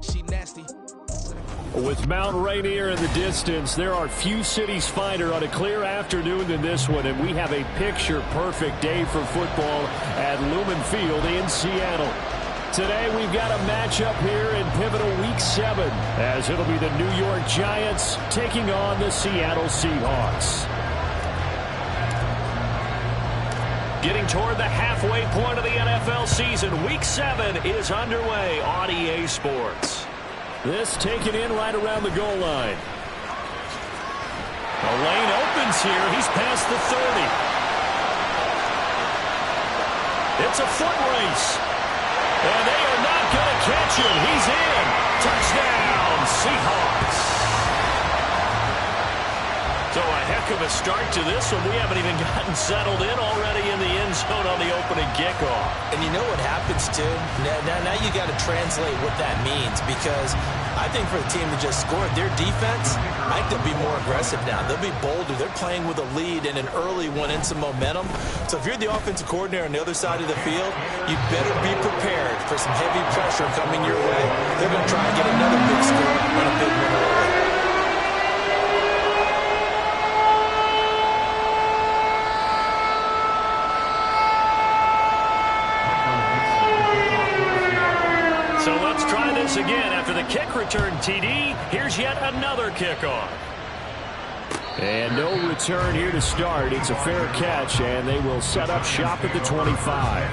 She nasty. With Mount Rainier in the distance, there are few cities finer on a clear afternoon than this one, and we have a picture-perfect day for football at Lumen Field in Seattle. Today we've got a matchup here in pivotal Week 7, as it'll be the New York Giants taking on the Seattle Seahawks. Getting toward the halfway point of the NFL season, Week 7 is underway on EA Sports. This taken in right around the goal line. The lane opens here. He's past the 30. It's a foot race. And they are not going to catch him. He's in. Touchdown, Seahawks. So a heck of a start to this one. We haven't even gotten settled in already in the end zone on the opening kickoff. And you know what happens, too? Now you got to translate what that means, because I think for the team that just scored, their defense, I think they'll be more aggressive now. They'll be bolder. They're playing with a lead and an early one and some momentum. So if you're the offensive coordinator on the other side of the field, you better be prepared for some heavy pressure coming your way. They're going to try and get another big score and a big win early. So let's try this again. After the kick return TD, here's yet another kickoff. And no return here to start. It's a fair catch, and they will set up shop at the 25.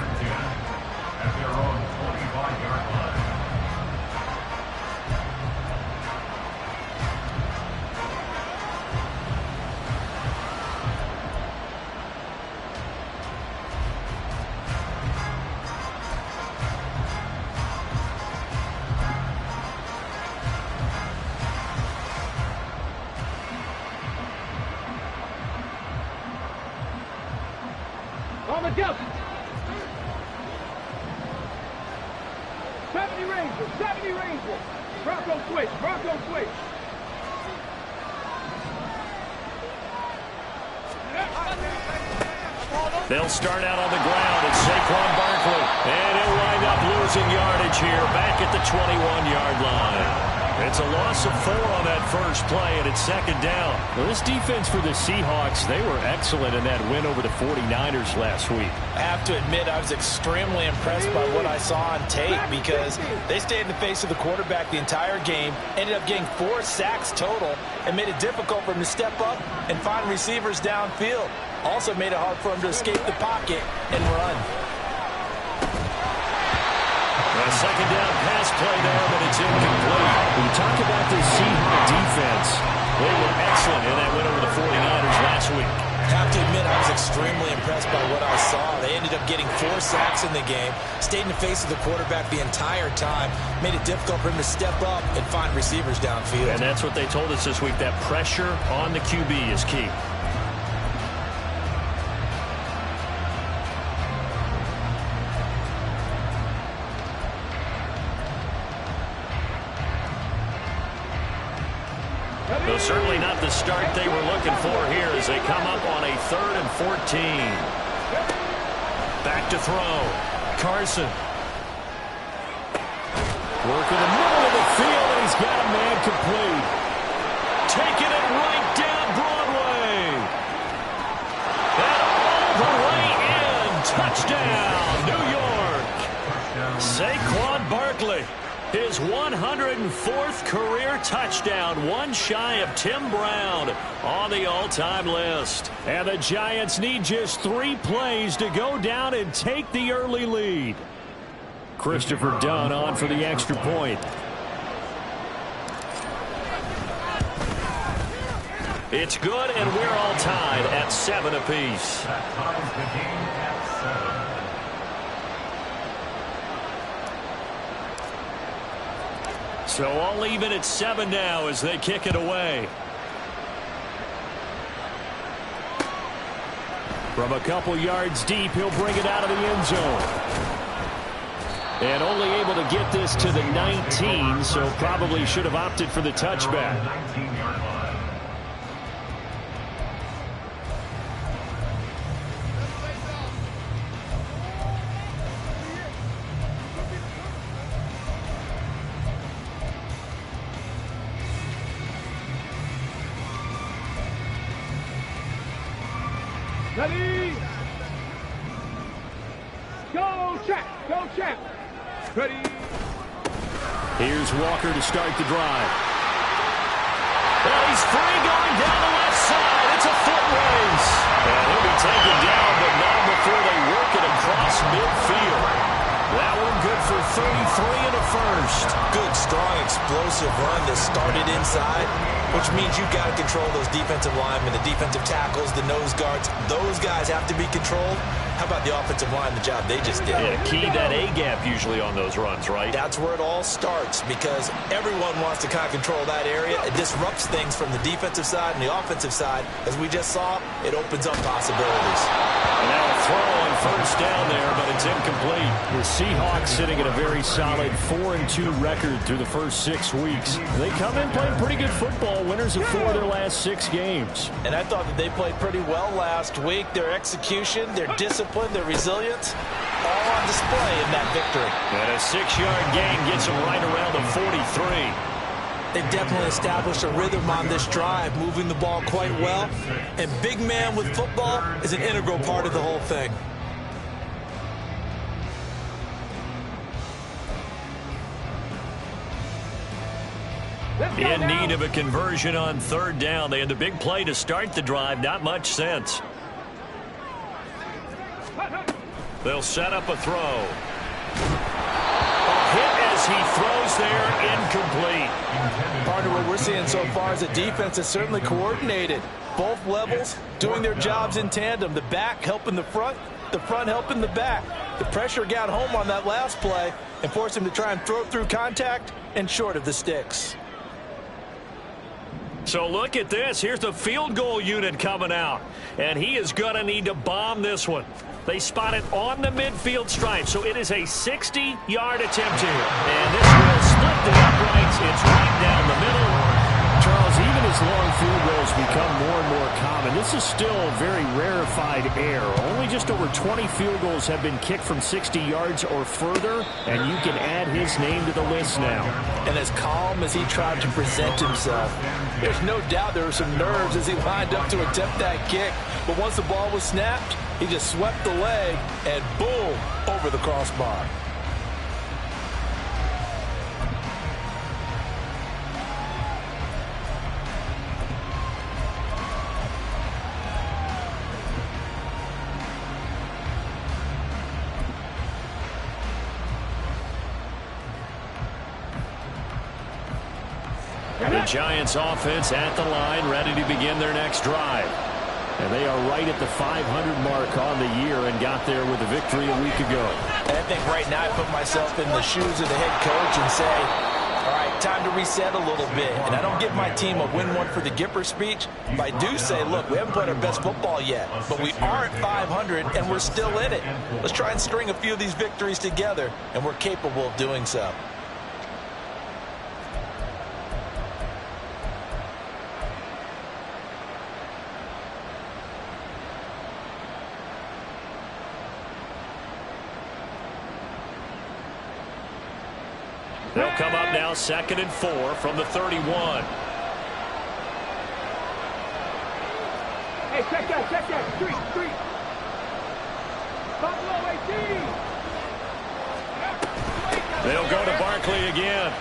On the jump. 70 Rangers, 70 Rangers. Bronco switch, Bronco switch. They'll start out on the ground. It's Saquon Barkley. And he'll wind up losing yardage here back at the 21-yard line. It's a loss of 4 on that first play, and it's second down. Well, this defense for the Seahawks, they were excellent in that win over the 49ers last week. I have to admit, I was extremely impressed by what I saw on tape, because they stayed in the face of the quarterback the entire game, ended up getting 4 sacks total, and made it difficult for him to step up and find receivers downfield. Also made it hard for him to escape the pocket and run. A second down pass play there, but it's incomplete. When you talk about this Seahawks defense, they were excellent in that win over the 49ers last week. I have to admit, I was extremely impressed by what I saw. They ended up getting 4 sacks in the game, stayed in the face of the quarterback the entire time, made it difficult for him to step up and find receivers downfield. And that's what they told us this week, that pressure on the QB is key. Though certainly not the start they were looking for here as they come up on a 3rd and 14. Back to throw. Carson. Working the middle of the field, and he's got a man complete. Taking it right down Broadway. And all the way in. Touchdown, New York. Saquon Barkley. His 104th career touchdown, one shy of Tim Brown on the all-time list. And the Giants need just 3 plays to go down and take the early lead. Christopher Dunn on for the extra point. It's good, and we're all tied at 7 apiece. That ties the game at 7. So all even at 7 now as they kick it away. From a couple yards deep, he'll bring it out of the end zone. And only able to get this to the 19, so probably should have opted for the touchback. 19-yard line. Ready? Go, check. Go, check. Ready? Here's Walker to start the drive. Well, he's free going down the left side. It's a foot race. And he'll be taken down, but not before they work it across midfield. That one good for 33 and a first. Good, strong, explosive run that started inside, which means you've got to control those defensive linemen, the defensive tackles, the nose guards. Those guys have to be controlled. How about the offensive line, the job they just did? Yeah, key that A-gap usually on those runs, right? That's where it all starts because everyone wants to kind of control that area. It disrupts things from the defensive side and the offensive side. As we just saw, it opens up possibilities. And now a throw on first down there, but it's incomplete. The Seahawks sitting at a very solid 4-2 record through the first 6 weeks. They come in playing pretty good football, winners of 4 of their last 6 games. And I thought that they played pretty well last week. Their execution, their discipline, their resilience, all on display in that victory. And a 6-yard gain gets them right around the 43. They've definitely established a rhythm on this drive, moving the ball quite well. And big man with football is an integral part of the whole thing. In need of a conversion on third down. They had the big play to start the drive. Not much sense. They'll set up a throw. A hit as he throws there, incomplete. Partner, what we're seeing so far is a defense that's certainly coordinated. Both levels doing their jobs in tandem. The back helping the front helping the back. The pressure got home on that last play and forced him to try and throw through contact and short of the sticks. So look at this. Here's the field goal unit coming out. And he is going to need to bomb this one. They spot it on the midfield stripe. So it is a 60-yard attempt here. And this will split the uprights. It's right down the middle. Charles, even as long field goals become more and more common, this is still a very rarefied air. Only just over 20 field goals have been kicked from 60 yards or further, and you can add his name to the list now. And as calm as he tried to present himself, there's no doubt there were some nerves as he lined up to attempt that kick. But once the ball was snapped, he just swept the leg and boom, over the crossbar. The Giants offense at the line, ready to begin their next drive. And they are right at the 500 mark on the year and got there with a victory a week ago. And I think right now I put myself in the shoes of the head coach and say, all right, time to reset a little bit. And I don't give my team a win one for the Gipper speech, but I do say, look, we haven't played our best football yet, but we are at 500 and we're still in it. Let's try and string a few of these victories together, and we're capable of doing so. They'll come up now 2nd and 4 from the 31. Hey, check that. Street. Buffalo 18. They'll go to Barkley again.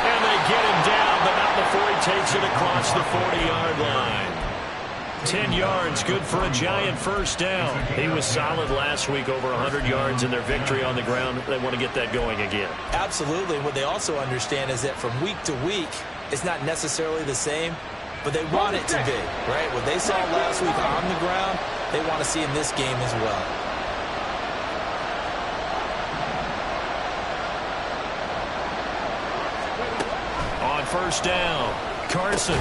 And they get him down, but not before he takes it across the 40-yard line. 10 yards, good for a Giant first down. He was solid last week, over 100 yards in their victory on the ground. They want to get that going again. Absolutely. What they also understand is that from week to week, it's not necessarily the same, but they want it to be, right? What they saw last week on the ground, they want to see in this game as well. On first down, Carson.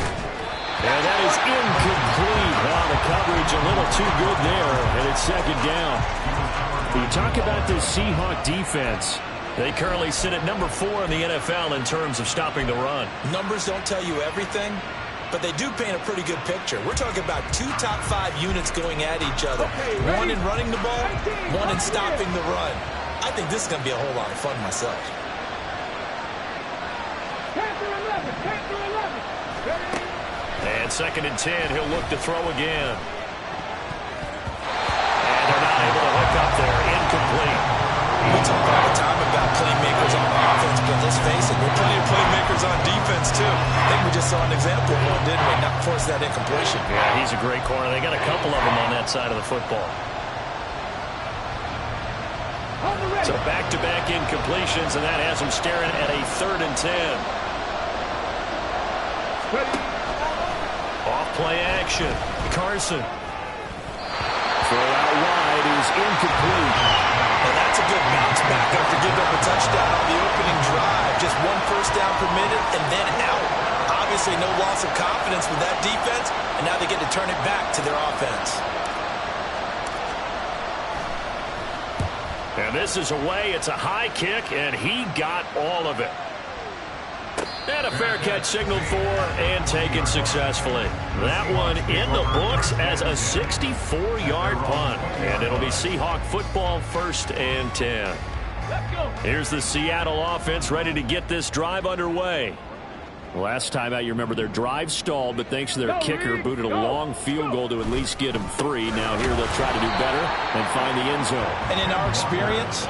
And that is incomplete. Well, the coverage a little too good there, and it's 2nd down. You talk about this Seahawk defense. They currently sit at number 4 in the NFL in terms of stopping the run. Numbers don't tell you everything, but they do paint a pretty good picture. We're talking about 2 top 5 units going at each other. One in running the ball, one in stopping the run. I think this is going to be a whole lot of fun myself. And 2nd and 10, he'll look to throw again. talk all the time about playmakers on offense, but let's face it, there are plenty of playmakers on defense, too. I think we just saw an example of one, didn't we? Not force that incompletion. Yeah, he's a great corner. They got a couple of them on that side of the football. So back-to-back incompletions, and that has them staring at a 3rd and 10. Off-play action. Carson. Throw out wide is incomplete. And that's a good bounce back after giving up a touchdown on the opening drive. Just 1 first down per minute and then out. Obviously no loss of confidence with that defense, and now they get to turn it back to their offense. And this is away. It's a high kick, and he got all of it. And a fair catch signaled for and taken successfully. That one in the books as a 64-yard punt. And it'll be Seahawk football, 1st and 10. Here's the Seattle offense ready to get this drive underway. Last time out, you remember their drive stalled, but thanks to their kicker, booted a long field goal to at least get them 3. Now here they'll try to do better and find the end zone. And in our experience,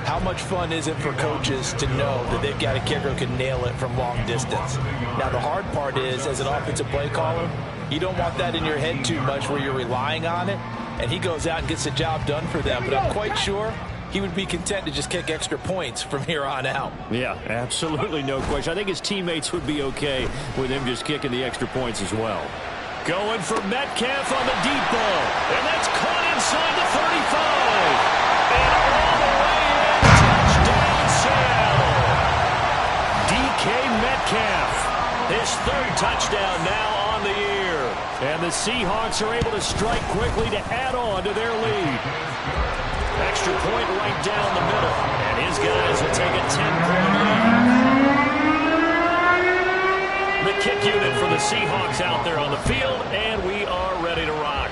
how much fun is it for coaches to know that they've got a kicker who can nail it from long distance? Now, the hard part is, as an offensive play caller, you don't want that in your head too much where you're relying on it, and he goes out and gets the job done for them. But I'm quite sure he would be content to just kick extra points from here on out. Yeah, absolutely no question. I think his teammates would be okay with him just kicking the extra points as well. Going for Metcalf on the deep ball. And that's caught inside the 35. And all the way in. Touchdown, Seattle. DK Metcalf. His 3rd touchdown now on the year. And the Seahawks are able to strike quickly to add on to their lead. Extra point right down the middle. And his guys will take a 10-point lead. The kick unit for the Seahawks out there on the field, and we are ready to rock.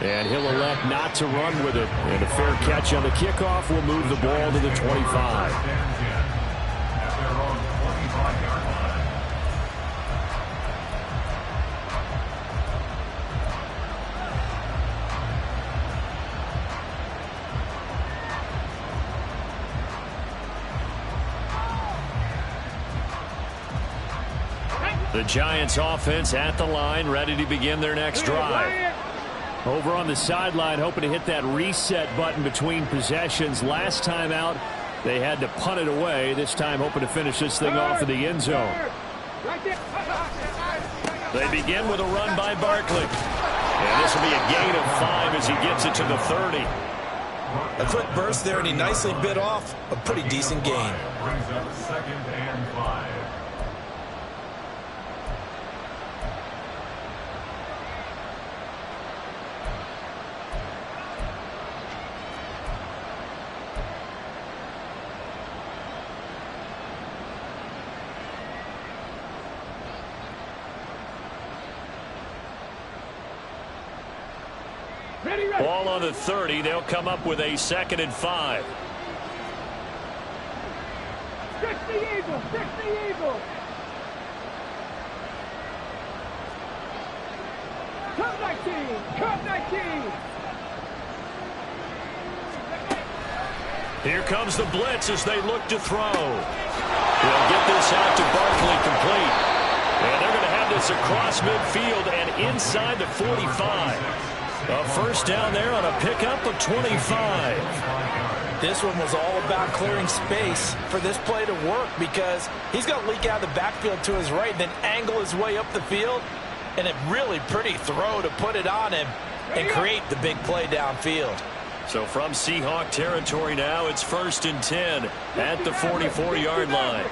And he'll elect not to run with it. And a fair catch on the kickoff will move the ball to the 25. The Giants offense at the line, ready to begin their next drive. Over on the sideline, hoping to hit that reset button between possessions. Last time out, they had to punt it away. This time, hoping to finish this thing off in the end zone. They begin with a run by Barkley. And this will be a gain of 5 as he gets it to the 30. A quick burst there, and he nicely bit off a pretty decent gain. Brings up 2nd and 5. Ball on the 30. They'll come up with a 2nd and 5. Stretch the eagle! Stretch the eagle! Come 19! Come 19! Here comes the blitz as they look to throw. They'll get this out to Barkley complete. And they're going to have this across midfield and inside the 45. A first down there on a pickup of 25. This one was all about clearing space for this play to work because he's going to leak out of the backfield to his right and then angle his way up the field. And a really pretty throw to put it on him and create the big play downfield. So from Seahawk territory now, it's 1st and 10 at the 44-yard line.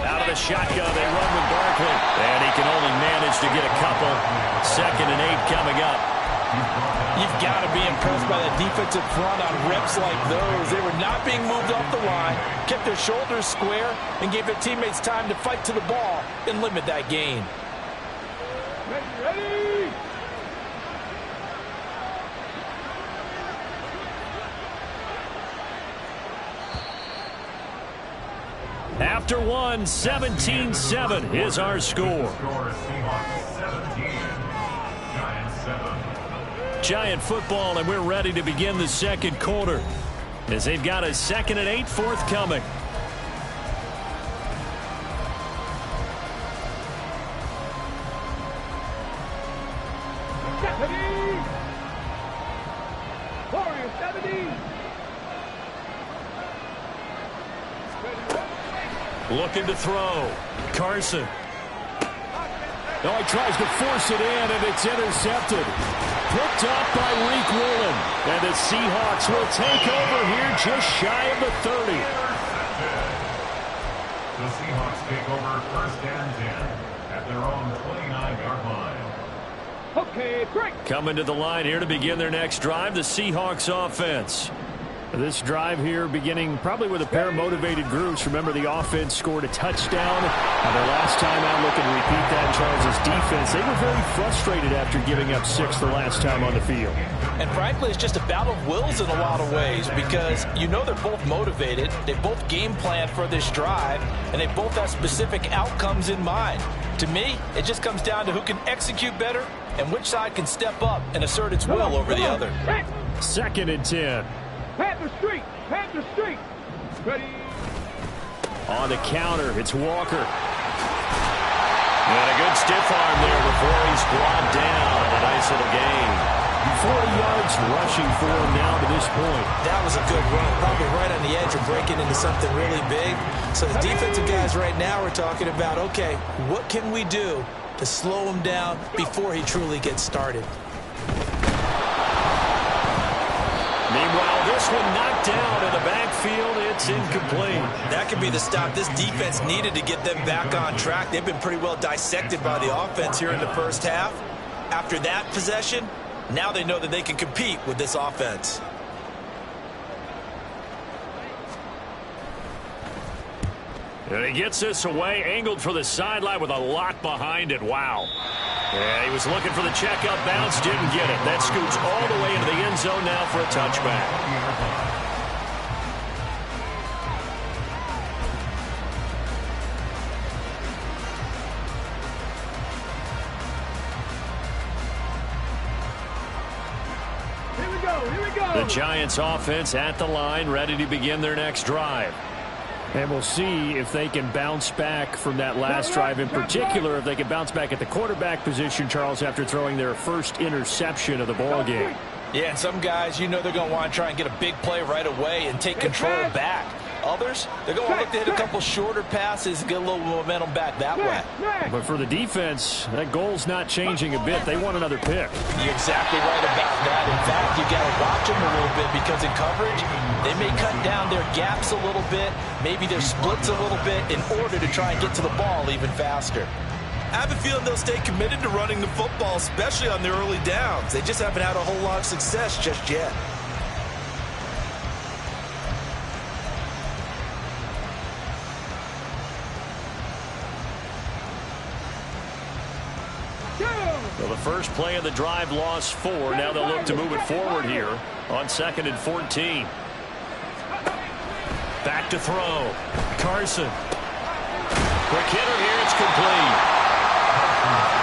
Out of the shotgun, they run with Barkley. And he can only manage to get a couple. 2nd and 8 coming up. You've got to be impressed by the defensive front on reps like those. They were not being moved off the line, kept their shoulders square, and gave their teammates time to fight to the ball and limit that gain. Ready! After one, 17-7 is our score. Score Seahawks 17, Giants 7. Giant football, and we're ready to begin the second quarter as they've got a 2nd and 8 forthcoming. Looking to throw. Carson. Oh, he tries to force it in, and it's intercepted. Picked up by Reek Woolen. And the Seahawks will take over here just shy of the 30. The Seahawks take over 1st and 10 at their own 29-yard line. Okay, break. Coming to the line here to begin their next drive, the Seahawks offense. This drive here beginning probably with a pair of motivated groups. Remember, the offense scored a touchdown. Their last time out, looking to repeat that. Charles' defense, they were very frustrated after giving up 6 the last time on the field. And frankly, it's just a battle of wills in a lot of ways because you know they're both motivated. They both game planned for this drive, and they both have specific outcomes in mind. To me, it just comes down to who can execute better and which side can step up and assert its will over the other. 2nd and 10. Panther Street! Panther Street! Ready? On the counter, it's Walker. And a good stiff arm there before he's brought down. A nice little gain. 40 yards rushing for him now to this point. That was a good run. Probably right on the edge of breaking into something really big. So the defensive guys right now are talking about, okay, what can we do to slow him down before he truly gets started? Meanwhile, this one knocked down in the backfield. It's incomplete. That could be the stop this defense needed to get them back on track. They've been pretty well dissected by the offense here in the first half. After that possession, now they know that they can compete with this offense. And he gets this away, angled for the sideline with a lot behind it. Wow. Yeah, he was looking for the check-up bounce, didn't get it. That scoots all the way into the end zone now for a touchback. Here we go. The Giants offense at the line, ready to begin their next drive. And we'll see if they can bounce back from that last drive. In particular, if they can bounce back at the quarterback position, Charles, after throwing their first interception of the ball game. Yeah, and some guys, you know they're going to want to try and get a big play right away and take control back. Others, they're going to look to hit a couple shorter passes and get a little momentum back that way. But for the defense, that goal's not changing a bit. They want another pick. You're exactly right about that. In fact, you got to watch them a little bit because in coverage, they may cut down their gaps a little bit, maybe their splits a little bit in order to try and get to the ball even faster. I have a feeling they'll stay committed to running the football, especially on their early downs. They just haven't had a whole lot of success just yet. Well, the first play of the drive lost 4. Now they'll look to move it forward here on 2nd and 14. Back to throw. Carson. Quick hitter here. It's complete.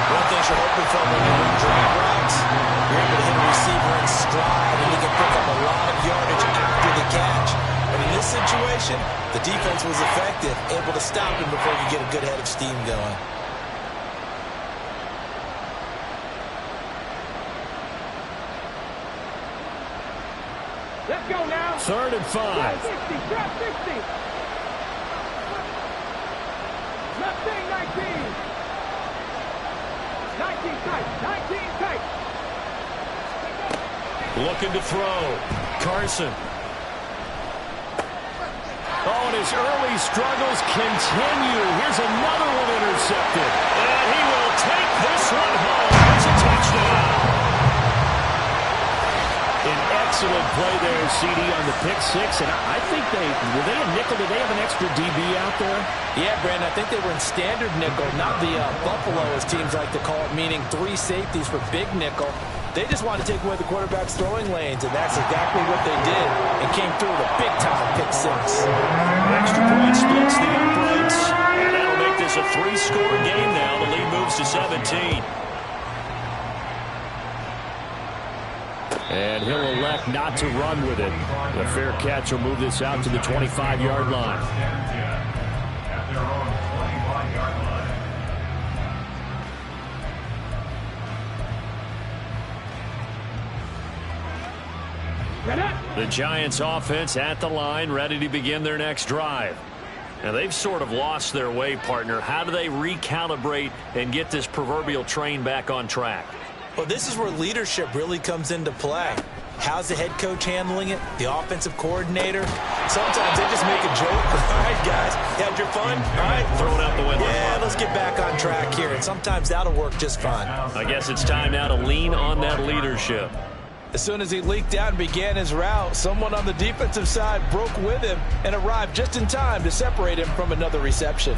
One thing you're hoping for when you run drag routes, you're able to hit a receiver in stride, and he can pick up a lot of yardage after the catch. But in this situation, the defense was effective, able to stop him before you get a good head of steam going. Let's go now. 3rd and 5. Drop 60. Left thing, 19. 19 tight. Looking to throw. Carson. Oh, and his early struggles continue. Here's another one intercepted. And he will take this one home. It's a touchdown. An excellent play there, CD, on the pick six. And I think were they a nickel? Did they have an extra DB out there? Yeah, Brandon, I think they were in standard nickel, not the Buffalo, as teams like to call it, meaning 3 safeties for big nickel. They just wanted to take away the quarterback's throwing lanes, and that's exactly what they did, and came through with a big-time pick six. Extra point splits the uprights, and that'll make this a 3-score game now. The lead moves to 17. And he'll elect not to run with it. The fair catch will move this out to the 25-yard line. At their own 25-yard line. The Giants offense at the line, ready to begin their next drive. Now they've sort of lost their way, partner. How do they recalibrate and get this proverbial train back on track? Well, this is where leadership really comes into play. How's the head coach handling it? The offensive coordinator? Sometimes they just make a joke. All right, guys, you had your fun? All right, throw it out the window. Yeah, let's get back on track here. And sometimes that'll work just fine. I guess it's time now to lean on that leadership. As soon as he leaked out and began his route, someone on the defensive side broke with him and arrived just in time to separate him from another reception.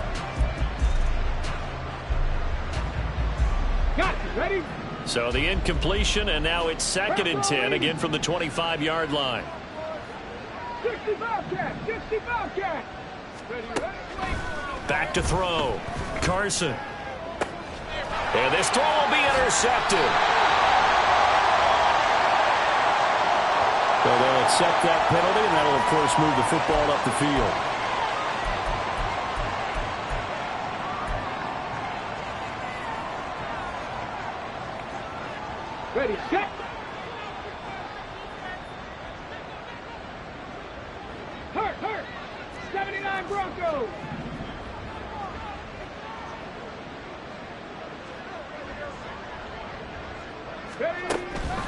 Got you. Ready? So the incompletion, and now it's 2nd and 10, again from the 25-yard line. 65 catch. 65 catch. Ready, ready. Back to throw. Carson. And this throw will be intercepted. So they'll accept that penalty, and that'll, of course, move the football up the field. Ready, set. Hurt. 79 Broncos. Ready.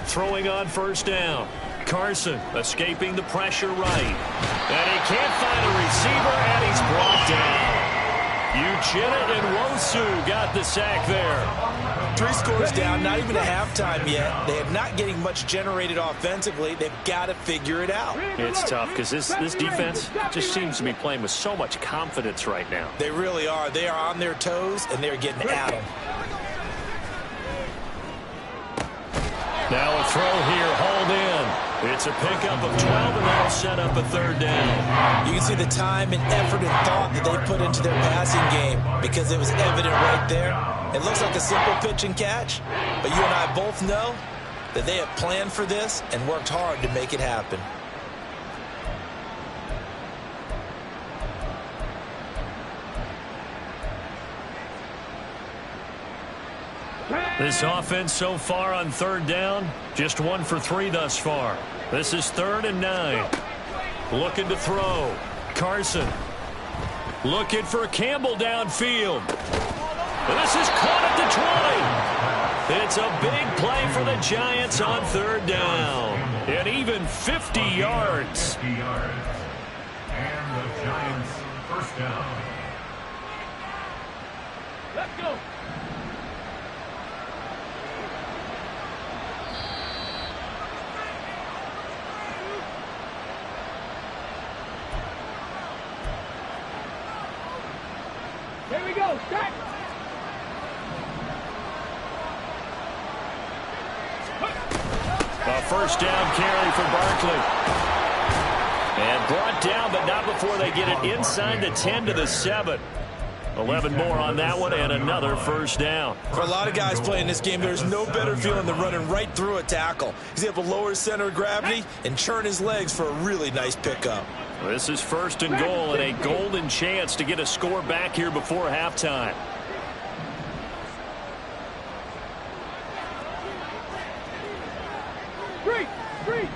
Throwing on 1st down. Carson escaping the pressure right. And he can't find a receiver, and he's brought down. Uchenna and Wosu got the sack there. 3 scores down, not even at halftime yet. They are not getting much generated offensively. They've got to figure it out. It's tough because this defense just seems to be playing with so much confidence right now. They really are. They are on their toes, and they're getting at them. Now a throw here, hauled in. It's a pickup of 12, and that'll set up a 3rd down. You can see the time and effort and thought that they put into their passing game because it was evident right there. It looks like a simple pitch and catch, but you and I both know that they have planned for this and worked hard to make it happen. This offense so far on 3rd down, just 1 for 3 thus far. This is 3rd and 9. Looking to throw. Carson. Looking for Campbell downfield. And this is caught at the 20. It's a big play for the Giants on 3rd down. And even 50 yards. 50 yards. And the Giants 1st down. Let's go. Here we go. Start. A 1st down carry for Barkley. And brought down, but not before they get it inside the 10 to the 7. 11 more on that one, and another 1st down. For a lot of guys playing this game, there's no better feeling than running right through a tackle. He's able to lower his center of gravity and churn his legs for a really nice pickup. This is 1st and goal, and a golden chance to get a score back here before halftime. Three.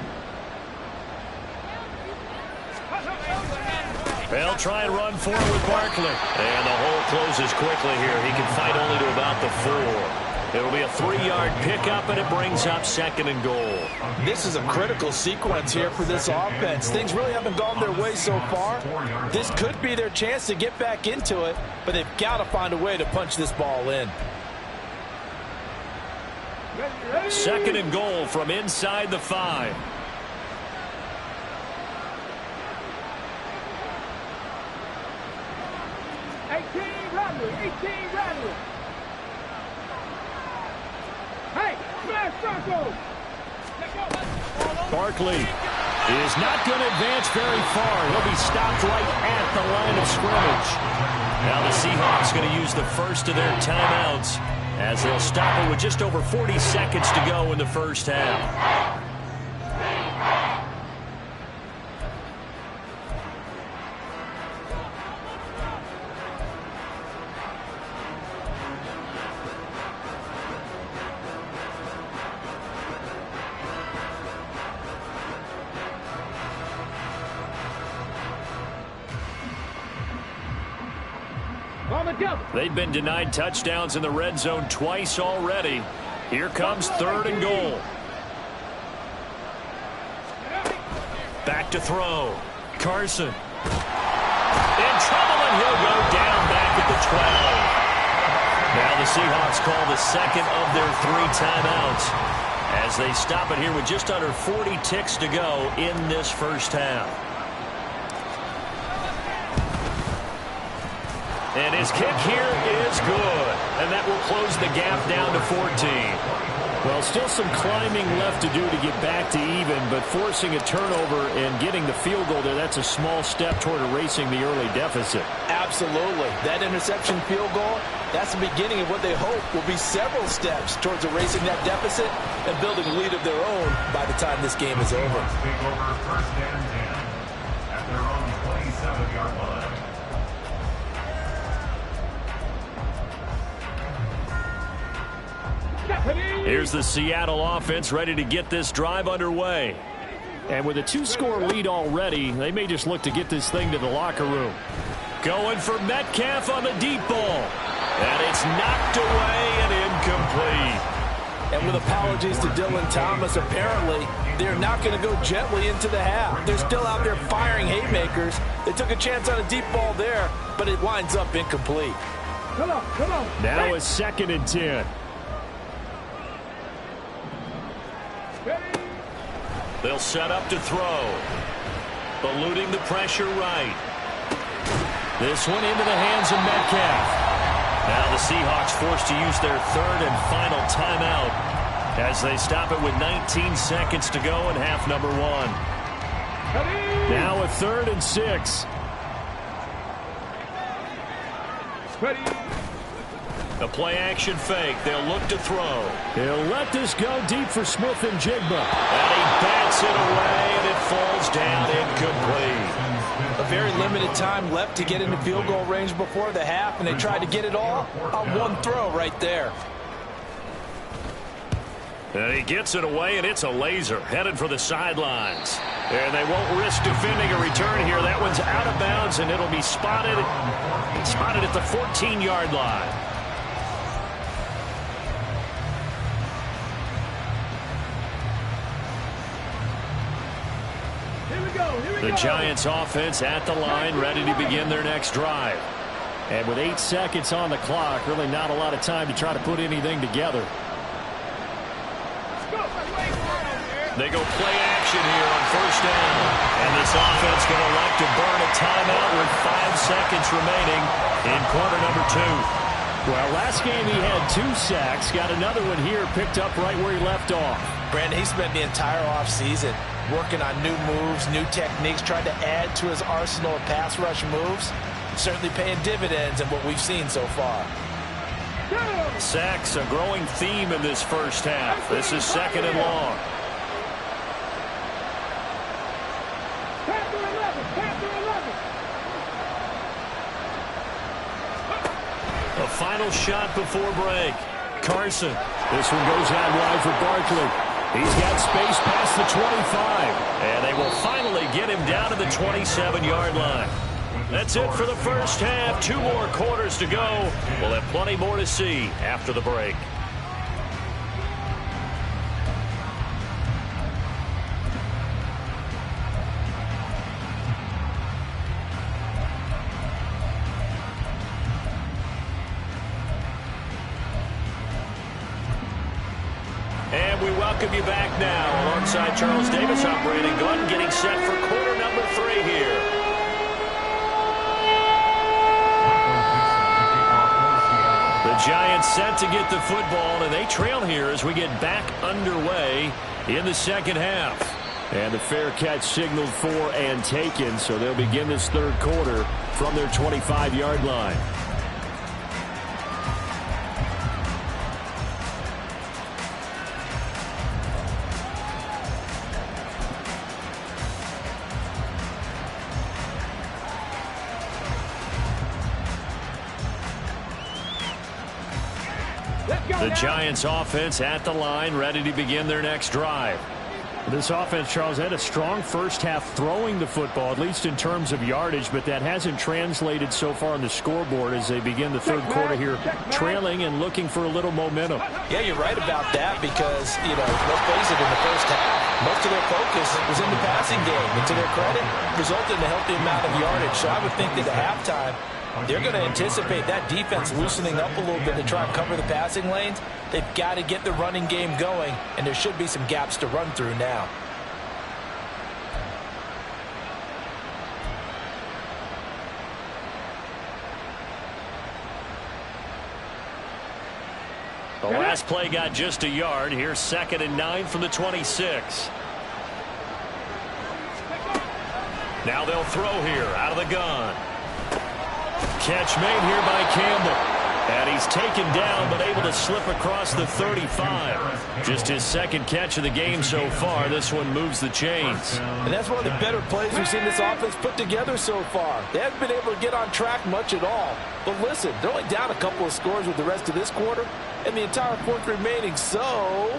They'll try and run forward with Barkley. And the hole closes quickly here. He can fight only to about the 4. It'll be a 3-yard pickup, and it brings up 2nd and goal. This is a critical sequence here for this offense. Things really haven't gone their way so far. This could be their chance to get back into it, but they've got to find a way to punch this ball in. 2nd and goal from inside the 5. Hey, smash Broncos! Barkley is not going to advance very far. He'll be stopped right at the line of scrimmage. Now the Seahawks going to use the first of their timeouts as they'll stop it with just over 40 seconds to go in the 1st half. Double, double. They've been denied touchdowns in the red zone twice already. Here comes 3rd and goal. Back to throw. Carson. In trouble, and he'll go down back at the 12. Now the Seahawks call the second of their 3 timeouts as they stop it here with just under 40 ticks to go in this first half. And his kick here is good. And that will close the gap down to 14. Well, still some climbing left to do to get back to even, but forcing a turnover and getting the field goal there, that's a small step toward erasing the early deficit. Absolutely. That interception field goal, that's the beginning of what they hope will be several steps towards erasing that deficit and building a lead of their own by the time this game is over. Take over 1st and 10 at their own 27-yard line. Here's the Seattle offense ready to get this drive underway. And with a 2-score lead already, they may just look to get this thing to the locker room. Going for Metcalf on the deep ball. And it's knocked away and incomplete. And with apologies to Dylan Thomas, apparently they're not going to go gently into the half. They're still out there firing haymakers. They took a chance on a deep ball there, but it winds up incomplete. Come on, come on. Now it's 2nd and 10. They'll set up to throw. Eluding the pressure right. This one into the hands of Metcalf. Now the Seahawks forced to use their 3rd and final timeout as they stop it with 19 seconds to go in half number 1. Now a 3rd and 6. The play-action fake. They'll look to throw. He'll let this go deep for Smith and Jigba. And he bats it away, and it falls down incomplete. A very limited time left to get into field goal range before the half, and they tried to get it all on one throw right there. And he gets it away, and it's a laser headed for the sidelines. And they won't risk defending a return here. That one's out of bounds, and it'll be spotted at the 14-yard line. The Giants offense at the line, ready to begin their next drive. And with 8 seconds on the clock, really not a lot of time to try to put anything together. They go play action here on 1st down. And this offense going to elect to burn a timeout with 5 seconds remaining in quarter number 2. Well, last game he had 2 sacks. Got another one here picked up right where he left off. Brandon, he spent the entire offseason working on new moves, new techniques, trying to add to his arsenal of pass rush moves. Certainly paying dividends in what we've seen so far. Sacks, a growing theme in this first half. This is 2nd and long. A final shot before break. Carson. This one goes out wide for Barkley. He's got space past the 25. And they will finally get him down to the 27-yard line. That's it for the first half. 2 more quarters to go. We'll have plenty more to see after the break. And we welcome you back now. Alongside Charles Davis, I'm Brandon Gunn, getting set for quarter number 3 here. The Giants set to get the football, and they trail here as we get back underway in the second half. And the fair catch signaled for and taken, so they'll begin this 3rd quarter from their 25-yard line. The Giants offense at the line, ready to begin their next drive. This offense, Charles, had a strong first half throwing the football, at least in terms of yardage, but that hasn't translated so far on the scoreboard as they begin the third quarter here, trailing and looking for a little momentum. Yeah, you're right about that because, let's face it, in the first half, most of their focus was in the passing game. And to their credit, resulted in a healthy amount of yardage. So I would think that at halftime, they're going to anticipate that defense loosening up a little bit to try and cover the passing lanes. They've got to get the running game going, and there should be some gaps to run through now. The last play got just a yard. Here's 2nd and 9 from the 26. Now they'll throw here out of the gun. Catch made here by Campbell. And he's taken down but able to slip across the 35. Just his 2nd catch of the game so far. This one moves the chains. And that's one of the better plays we've seen this offense put together so far. They haven't been able to get on track much at all. But listen, they're only down a couple of scores with the rest of this quarter and the entire 4th remaining. So,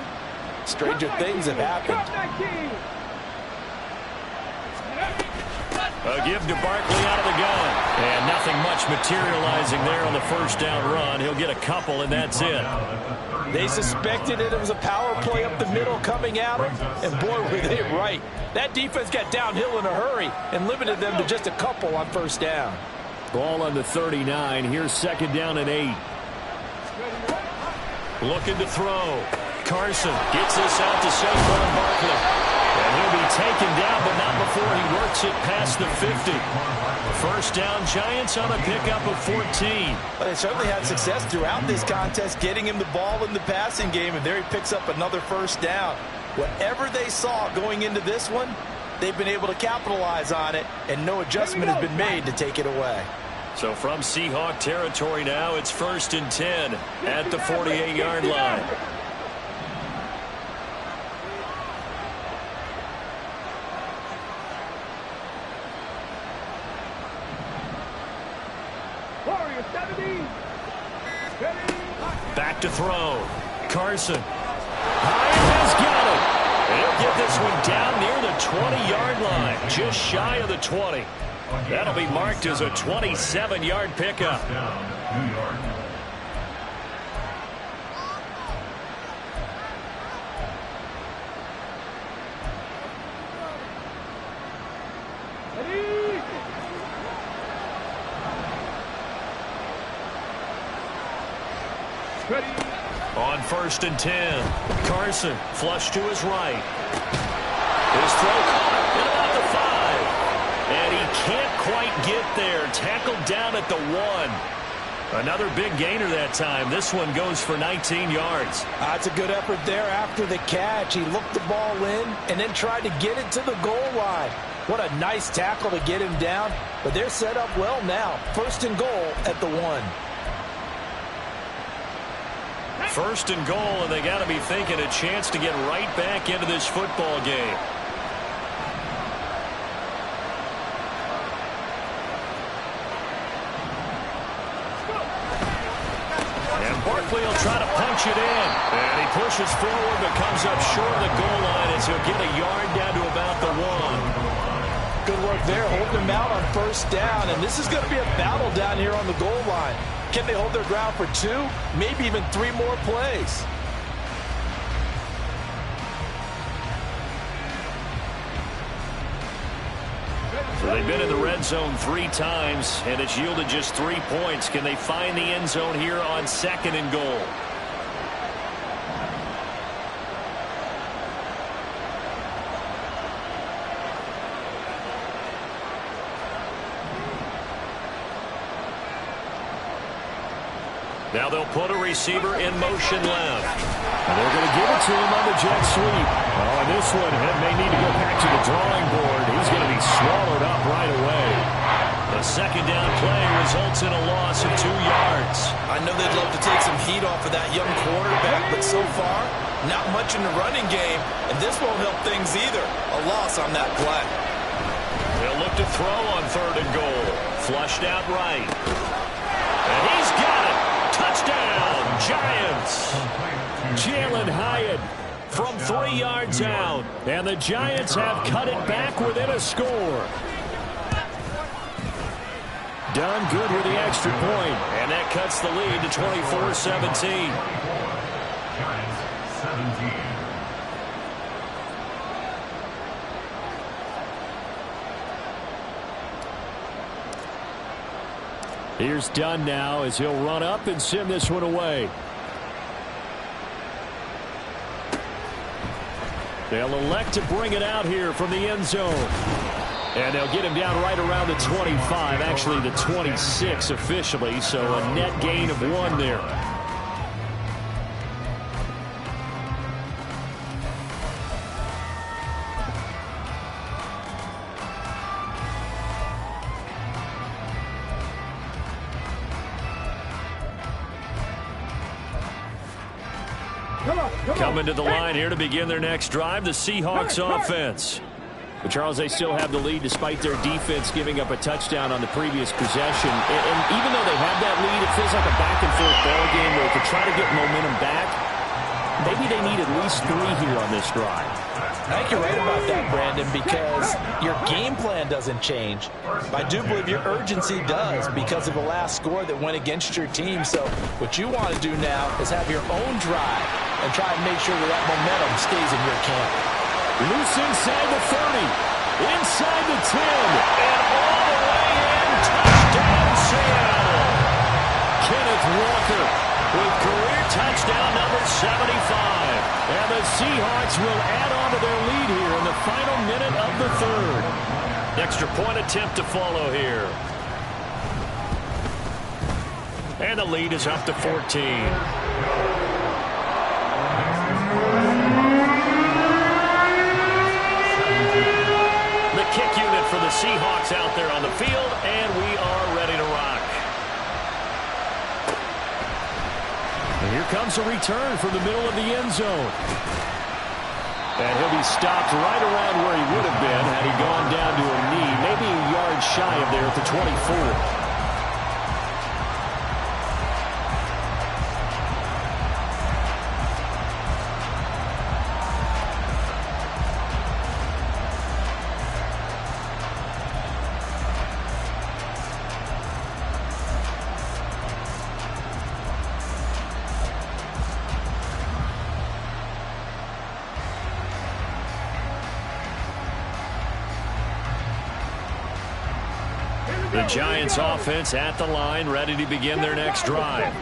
stranger things have happened. A give to Barkley out of the gun. And nothing much materializing there on the first down run. He'll get a couple, and that's it. They suspected it was a power play up the middle coming at them, and boy, were they right. That defense got downhill in a hurry and limited them to just a couple on first down. Ball on the 39. Here's 2nd down and 8. Looking to throw. Carson gets this out to Saquon Barkley. And he'll be taken down, but not before he works it past the 50. First down, Giants on a pickup of 14. But they certainly had success throughout this contest, getting him the ball in the passing game, and there he picks up another first down. Whatever they saw going into this one, they've been able to capitalize on it, and no adjustment has been made to take it away. So from Seahawk territory now, it's 1st and 10 at the 48-yard line. Back to throw. Carson. Hines has got it. And he'll get this one down near the 20-yard line. Just shy of the 20. That'll be marked as a 27-yard pickup. On 1st and 10, Carson flush to his right. His throw caught at about the 5. And he can't quite get there. Tackled down at the 1. Another big gainer that time. This one goes for 19 yards. That's a good effort there after the catch. He looked the ball in and then tried to get it to the goal line. What a nice tackle to get him down. But they're set up well now. 1st and goal at the 1. 1st and goal, and they got to be thinking a chance to get right back into this football game. And Barkley will try to punch it in. And he pushes forward but comes up short of the goal line as he'll get a yard down to about the 1. Good work there, holding him out on 1st down. And this is going to be a battle down here on the goal line. Can they hold their ground for 2, maybe even 3 more plays? So they've been in the red zone 3 times, and it's yielded just 3 points. Can they find the end zone here on 2nd and goal? Now they'll put a receiver in motion left. And they're going to give it to him on the jet sweep. Oh, and this one may need to go back to the drawing board. He's going to be swallowed up right away. The 2nd down play results in a loss of 2 yards. I know they'd love to take some heat off of that young quarterback, but so far, not much in the running game, and this won't help things either. A loss on that play. They'll look to throw on 3rd and goal. Flushed out right. And he's got it. Touchdown, Giants. Jalen Hyatt from 3 yards out. And the Giants have cut it back within a score. Done good with the extra point. And that cuts the lead to 24-17. Giants 17. Here's Dunn now as he'll run up and send this one away. They'll elect to bring it out here from the end zone. And they'll get him down right around the 25, actually the 26 officially, so a net gain of 1 there. Coming to the line here to begin their next drive, the Seahawks offense. But Charles, they still have the lead despite their defense giving up a touchdown on the previous possession. And even though they have that lead, it feels like a back-and-forth ball game where to try to get momentum back, maybe they need at least 3 here on this drive. I think you're right about that, Brandon, because your game plan doesn't change. I do believe your urgency does because of the last score that went against your team. So what you want to do now is have your own drive and try and make sure that momentum stays in your camp. Loose inside the 30, inside the 10, and all the way in. Touchdown, Seattle. Kenneth Walker with career touchdown number 75. And the Seahawks will add on to their lead here in the final minute of the 3rd. Extra point attempt to follow here. And the lead is up to 14. Kick unit for the Seahawks out there on the field, and we are ready to rock. And here comes a return from the middle of the end zone. And he'll be stopped right around where he would have been had he gone down to a knee, maybe a yard shy of there at the 24. The Giants offense at the line, ready to begin their next drive.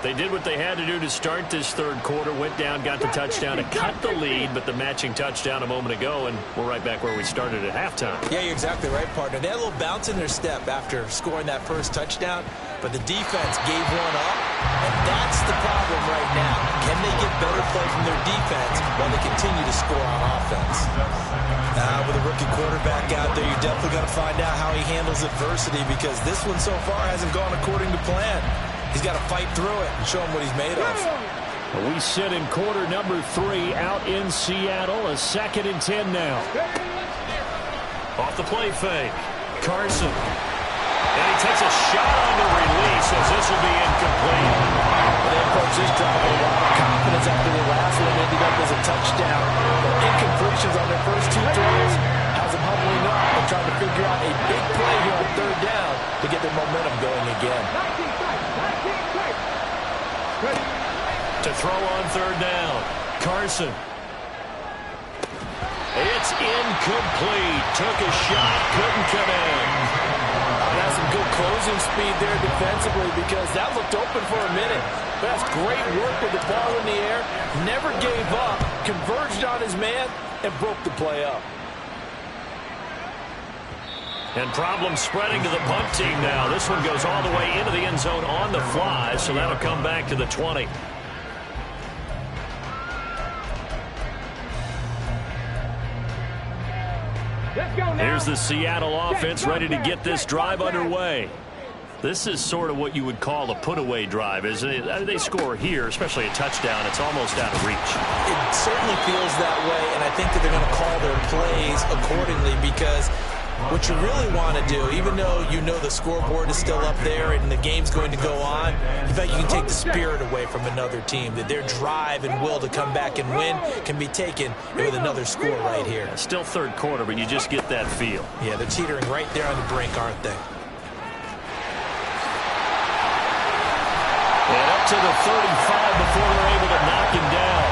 They did what they had to do to start this 3rd quarter, went down, got the touchdown to cut the lead, but the matching touchdown a moment ago, and we're right back where we started at halftime. Yeah, you're exactly right, partner. They had a little bounce in their step after scoring that first touchdown, but the defense gave one up, and that's the problem right now. Can they get better play from their defense while they continue to score on offense? With a rookie quarterback out there, you definitely got to find out how he handles adversity because this one so far hasn't gone according to plan. He's got to fight through it and show him what he's made of. We sit in quarter number 3 out in Seattle. A 2nd and 10 now. Off the play fake. Carson. And he takes a shot on the release as this will be incomplete. They approach this drive with a lot of confidence after the last one ended up as a touchdown. The incompletions on their first 2 throws has them huddling up and trying to figure out a big play here on 3rd down to get their momentum going again. To throw on 3rd down. Carson. It's incomplete. Took a shot, couldn't come in. That's some good closing speed there defensively because that looked open for a minute. But that's great work with the ball in the air. Never gave up. Converged on his man and broke the play up. And problems spreading to the punt team now. This one goes all the way into the end zone on the fly, so that'll come back to the 20. Here's the Seattle offense ready to get this drive underway. This is sort of what you would call a put-away drive, isn't it? They score here, especially a touchdown. It's almost out of reach. It certainly feels that way, and I think that they're going to call their plays accordingly because what you really want to do, even though you know the scoreboard is still up there and the game's going to go on, in fact, you can take the spirit away from another team, that their drive and will to come back and win can be taken with another score right here. Still third quarter, but you just get that feel. Yeah, they're teetering right there on the brink, aren't they? And up to the 35 before they're able to knock him down.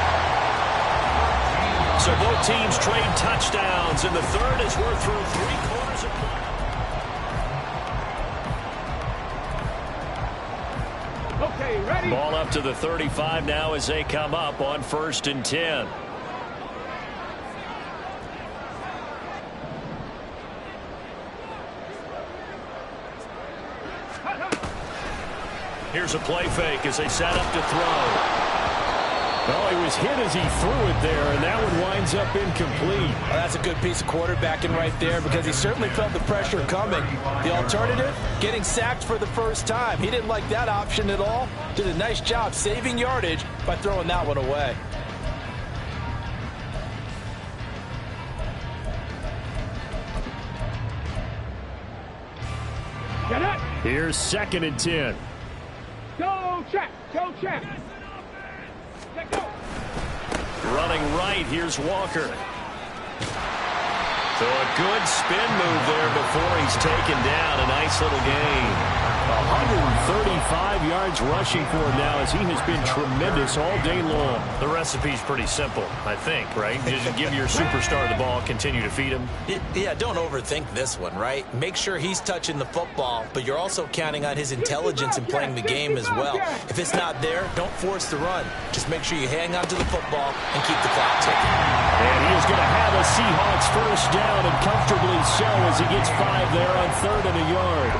So both teams trade touchdowns, and the third as we're through 3/4 of play. Okay, ready? Ball up to the 35 now as they come up on 1st and 10. Here's a play fake as they set up to throw. Well, he was hit as he threw it there, and that one winds up incomplete. Well, that's a good piece of quarterbacking right there because he certainly felt the pressure coming. The alternative, getting sacked for the first time. He didn't like that option at all. Did a nice job saving yardage by throwing that one away. Get it? Here's 2nd and 10. Go check. Go check. Let go. Running right, here's Walker. So a good spin move there before he's taken down. A nice little gain. 135 yards rushing for him now as he has been tremendous all day long. The recipe's pretty simple, I think, right? Just give your superstar the ball, continue to feed him. Yeah, don't overthink this one, right? Make sure he's touching the football, but you're also counting on his intelligence in playing the game as well. If it's not there, don't force the run. Just make sure you hang on to the football and keep the clock ticking. And he is going to have a Seahawks first down, and comfortably so as he gets 5 there on 3rd and a yard.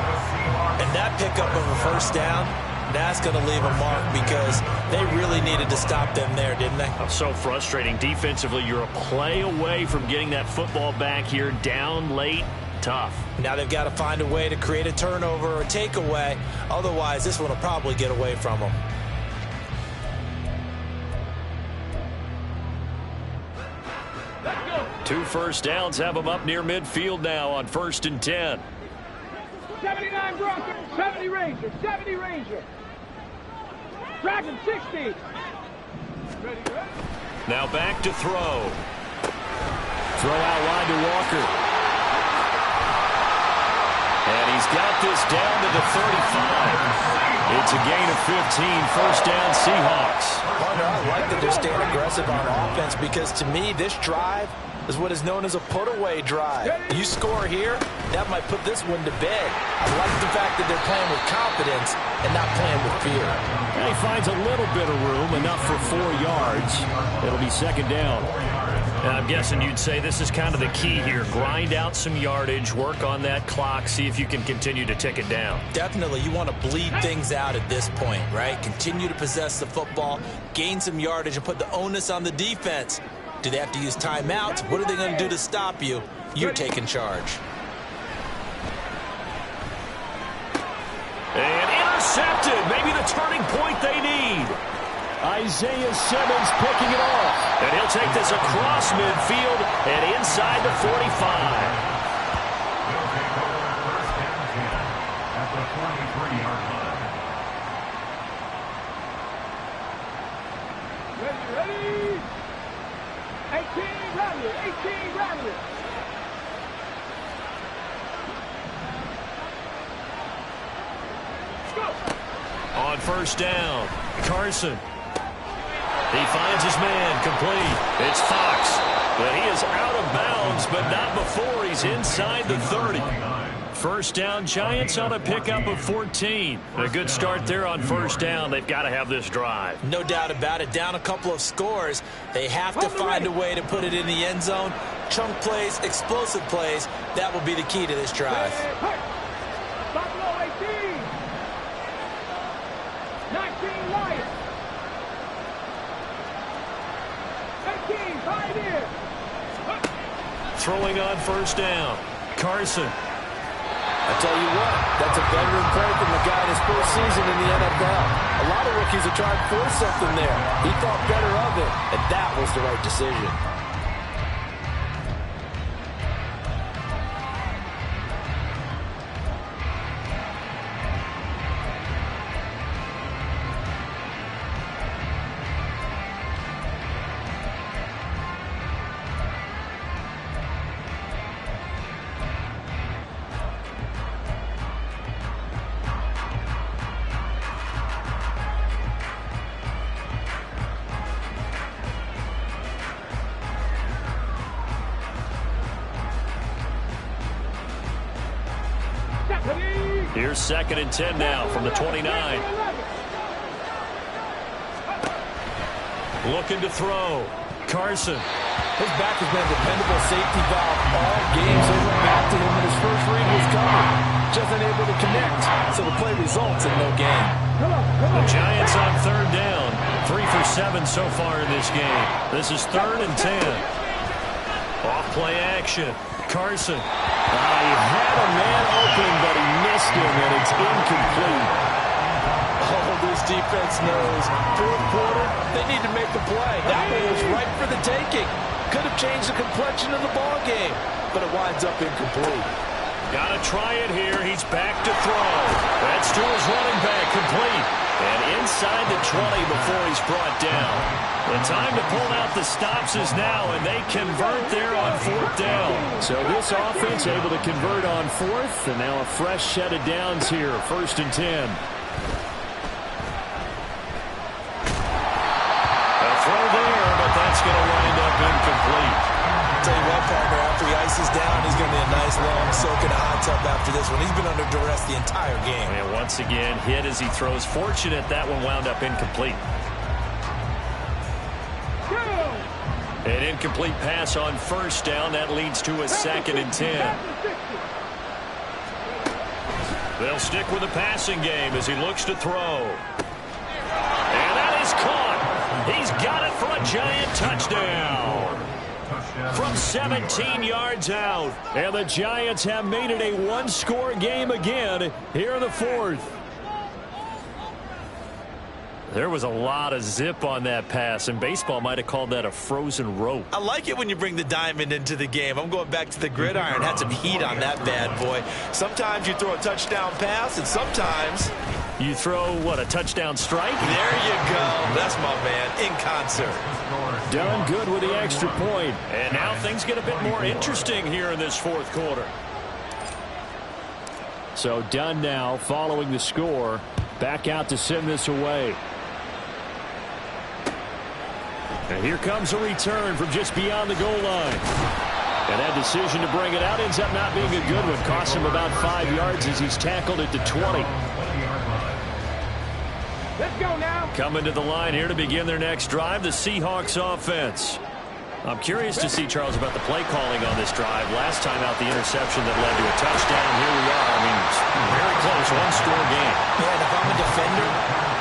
And that pickup of a first down, that's going to leave a mark because they really needed to stop them there, didn't they? So frustrating. Defensively, you're a play away from getting that football back here, down late. Tough. Now they've got to find a way to create a turnover or takeaway. Otherwise, this one will probably get away from them. Two first downs have them up near midfield now on 1st and 10. 79 Bronco, 70 Ranger, 70 Ranger. Dragon 60. Ready, ready? Now back to throw. Throw out wide to Walker. And he's got this down to the 35. It's a gain of 15, first down Seahawks. Partner, I like that they're staying aggressive on offense because to me, this drive is what is known as a put-away drive. You score here, that might put this one to bed. I like the fact that they're playing with confidence and not playing with fear. And he finds a little bit of room, enough for 4 yards. It'll be 2nd down. And I'm guessing you'd say this is kind of the key here. Grind out some yardage, work on that clock, see if you can continue to tick it down. Definitely, you want to bleed things out at this point, right? Continue to possess the football, gain some yardage, and put the onus on the defense. Do they have to use timeouts? What are they going to do to stop you? You're taking charge. And intercepted. Maybe the turning point they need. Isaiah Simmons picking it off. And he'll take this across midfield and inside the 45. They'll take over 1st and 10 at the 23-yard line. Ready, ready? 18, rattle it, 18, rattle it. Go. On 1st down, Carson. He finds his man, complete. It's Fox, but he is out of bounds, but not before he's inside the 30. First down, Giants on a pickup of 14. A good start there on 1st down. They've got to have this drive. No doubt about it. Down a couple of scores. They have to find a way to put it in the end zone. Chunk plays, explosive plays. That will be the key to this drive. Buffalo 18. 19 Lions. 18, 5 in. Throwing on 1st down, Carson. I tell you what, that's a veteran play from the guy in his first season in the NFL. A lot of rookies are trying to force something there. He thought better of it, and that was the right decision. Here's 2nd and 10 now from the 29. Looking to throw. Carson. His back has been a dependable safety valve all game, so he went back to him when his first read was covered. Just unable to connect, so the play results in no gain. The Giants on 3rd down. 3 for 7 so far in this game. This is 3rd and 10. Off play action. Carson. He had a man open, but he missed him, and it's incomplete. Oh, this defense knows. 4th quarter, they need to make a play. That one was right for the taking. Could have changed the complexion of the ball game, but it winds up incomplete. Got to try it here. He's back to throw. That's to his running back, complete. And inside the 20 before he's brought down. The time to pull out the stops is now, and they convert there on 4th down. So this offense able to convert on 4th, and now a fresh set of downs here, 1st and 10. Throw there, but that's going to wind up incomplete. I'll tell you what, partner, after he ices down, he's going to be a nice long soak in a hot tub after this one. He's been under duress the entire game. And once again, hit as he throws. Fortunate that one wound up incomplete. An incomplete pass on 1st down. That leads to a 2nd and 10. They'll stick with the passing game as he looks to throw. And that is caught. He's got it for a Giant touchdown. From 17 yards out. And the Giants have made it a one-score game again here in the 4th. There was a lot of zip on that pass, and baseball might have called that a frozen rope. I like it when you bring the diamond into the game. I'm going back to the gridiron. Had some heat on that bad boy. Sometimes you throw a touchdown pass, and sometimes you throw, what, a touchdown strike? There you go. That's my man, in concert. Done good with the extra point. And now things get a bit more interesting here in this 4th quarter. So done now, following the score. Back out to send this away. And here comes a return from just beyond the goal line. And that decision to bring it out ends up not being a good one. Costs him about 5 yards as he's tackled at the 20. Let's go now. Coming to the line here to begin their next drive, the Seahawks offense. I'm curious to see, Charles, about the play calling on this drive. Last time out, the interception that led to a touchdown. Here we are. I mean, it's very close, one-score game. Man, if I'm a defender,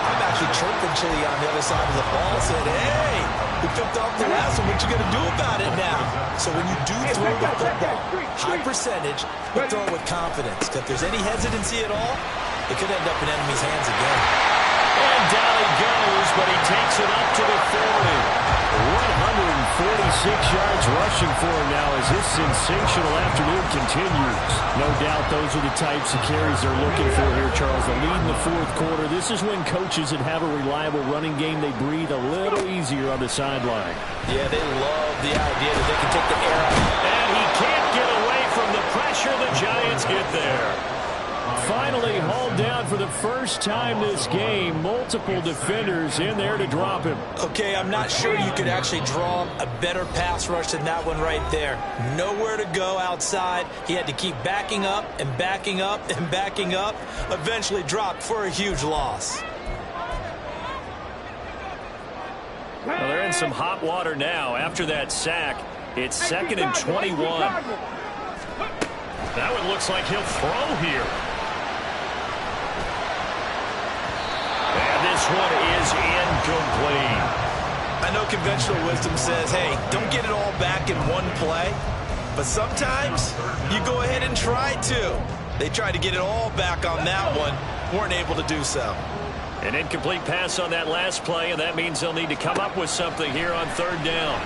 I'm actually chirping Chili on the other side of the ball. Said, hey, we picked off the last one. What you going to do about it now? So when you do throw the football, high percentage, but throw it with confidence. Because if there's any hesitancy at all, it could end up in enemy's hands again. And down he goes, but he takes it up to the 40. 146 yards rushing for him now as his sensational afternoon continues. No doubt those are the types of carries they're looking for here, Charles. The lead in the 4th quarter. This is when coaches that have a reliable running game, they breathe a little easier on the sideline. Yeah, they love the idea that they can take the air out. And he can't get away from the pressure. The Giants get there. Finally hauled down for the first time this game. Multiple defenders in there to drop him. Okay, I'm not sure you could actually draw a better pass rush than that one right there. Nowhere to go outside. He had to keep backing up and backing up and backing up. Eventually dropped for a huge loss. Well, they're in some hot water now. After that sack, it's 2nd and 21. That one looks like he'll throw here. And this one is incomplete. I know conventional wisdom says, hey, don't get it all back in one play. But sometimes you go ahead and try to. They tried to get it all back on that one. Weren't able to do so. An incomplete pass on that last play, and that means they'll need to come up with something here on 3rd down.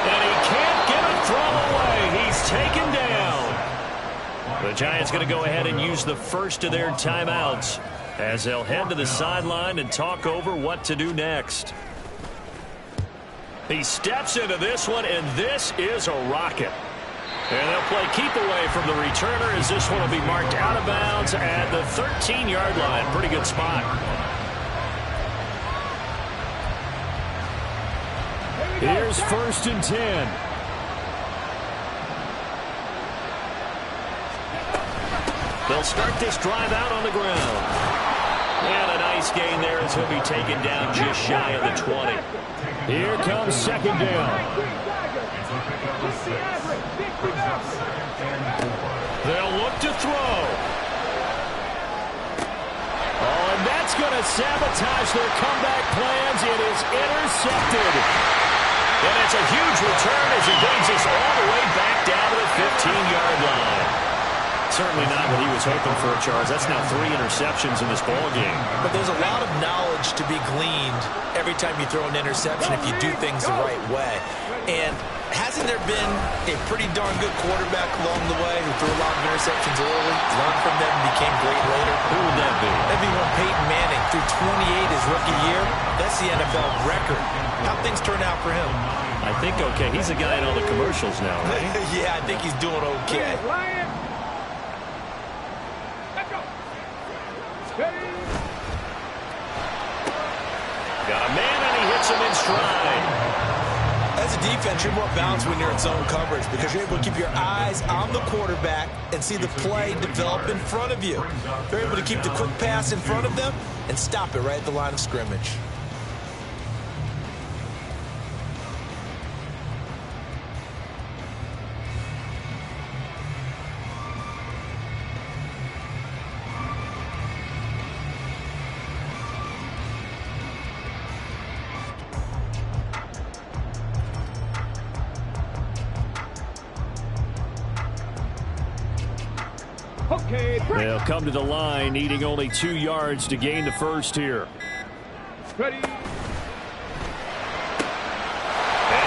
And he can't get a throw away. He's taken down. The Giants going to go ahead and use the first of their timeouts as they'll head to the sideline and talk over what to do next. He steps into this one, and this is a rocket. And they'll play keep away from the returner as this one will be marked out of bounds at the 13-yard line. Pretty good spot. Here's 1st and 10. They'll start this drive out on the ground. And a nice gain there as he'll be taken down just shy of the 20. Here comes second down. They'll look to throw. Oh, and that's going to sabotage their comeback plans. It is intercepted. And it's a huge return as he brings us all the way back down to the 15-yard line. Certainly not what he was hoping for, Charles. That's now 3 interceptions in this ballgame. But there's a lot of knowledge to be gleaned every time you throw an interception if you do things the right way. And hasn't there been a pretty darn good quarterback along the way who threw a lot of interceptions early, learned from them, and became great later? Who would that be? That'd be when Peyton Manning threw 28 his rookie year. That's the NFL record. How'd things turn out for him? I think okay. He's a guy in all the commercials now, right? Yeah, I think he's doing okay. Got a man, and he hits him in stride. As a defense, you're more balanced when you're in zone coverage because you're able to keep your eyes on the quarterback and see the play develop in front of you. You're able to keep the quick pass in front of them and stop it right at the line of scrimmage. They'll come to the line, needing only 2 yards to gain the first here. Ready. And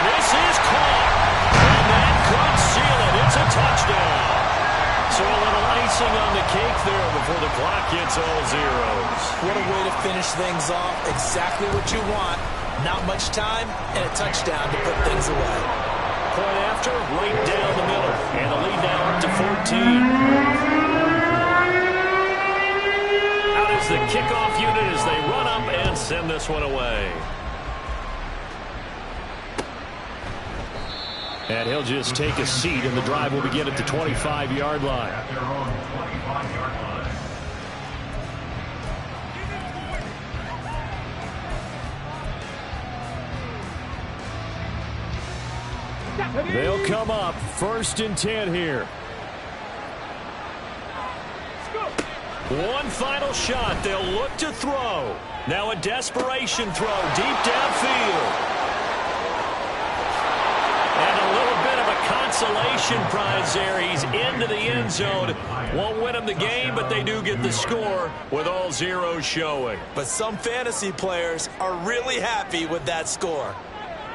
this is caught. And that could seal it. It's a touchdown. So a little icing on the cake there before the clock hits all zeros. What a way to finish things off. Exactly what you want. Not much time and a touchdown to put things away. Point after, right down the middle. And the lead now up to 14. The kickoff unit as they run up and send this one away. And he'll just take a seat, and the drive will begin at the 25-yard line. At their own 25-yard line. They'll come up 1st and 10 here. One final shot. They'll look to throw. Now a desperation throw deep downfield. And a little bit of a consolation prize there. He's into the end zone. Won't win him the game, but they do get the score with all zeros showing. But some fantasy players are really happy with that score.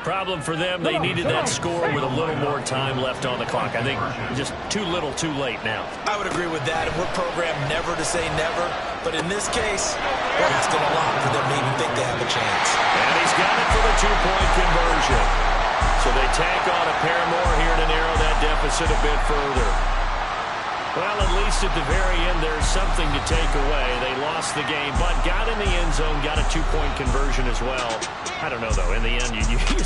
Problem for them, they needed that score with a little more time left on the clock. I think just too little too late now. I would agree with that, and we're programmed never to say never. But in this case, we're asking a lot for them to even think they have a chance. And he's got it for the 2-point conversion. So they tack on a pair more here to narrow that deficit a bit further. Well, at least at the very end, there's something to take away. They lost the game, but got in the end zone, got a 2-point conversion as well. I don't know, though. In the end, you still